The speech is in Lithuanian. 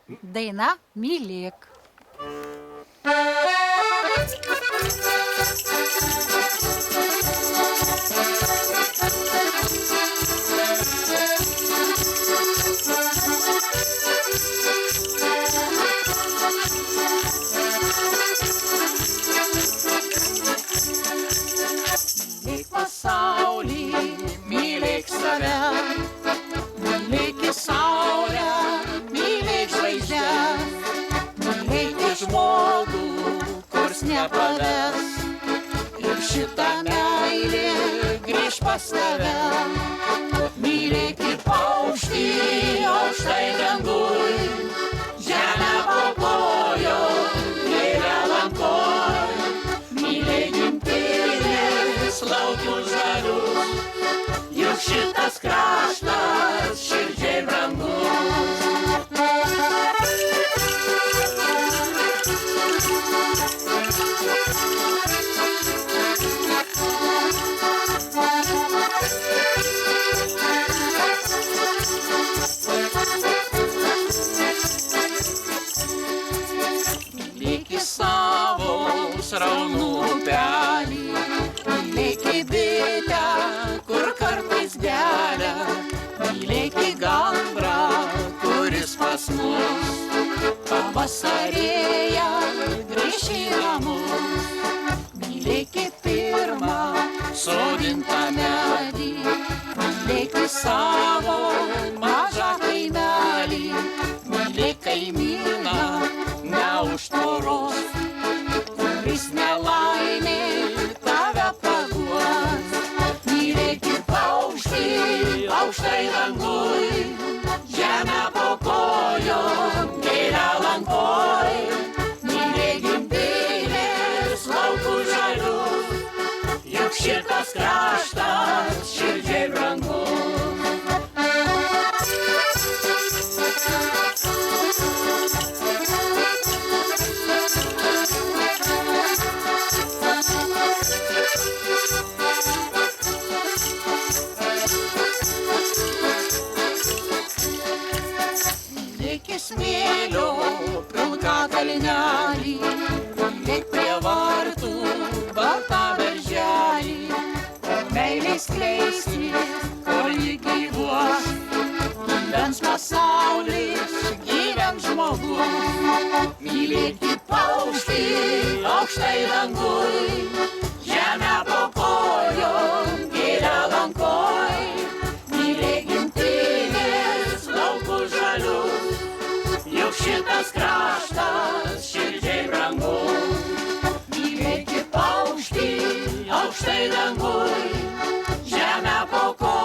Daina Mylėk. Mylėk pasaulį, mylėk save, mylėk saulę, mylėk žvaigždes, mylėk žmogų, kurs nepaves. Ir šitą meilę grįž pas tave. Mylėk ir paukštį aukštai danguj, žemę po kojom, vėliavą ant kojų. Mylėk gimtinės laukus žalius, juk šitas kraštas širdžiai brangus. Mylėk savo sraunų upelį, mylėk bitę, kur kartais gelia, mylėk gandrą, kuris pas mus pavasarėja grįš į namus. Mylėk pirmą sodintą medį, mylėk savo mažą kaimelį, mylėk kaimyną ne už tvoros, kuris nelaimė tave paguos. Mylėk paukštį aukštai danguj, žemę po kojom, vėliavą ant kojų. Mylėk gimtinės laukus žalius, juk šitas kraštas širdžiai brangus. Mylėk smėlio pilką kalnelį, mylėk prie vartų baltą berželį, o meilė skleisis, kol ji gyvuos. Gyvens pasaulis, gyvens žmogus. Mylėk paukštį aukštai danguj, žemę po kojom, vėliavą ant kojų. Mylėk gimtinės laukus žalius, juk šitas kraštas širdžiai brangus. Mylėk paukštį aukštai danguj, žemę po kojom.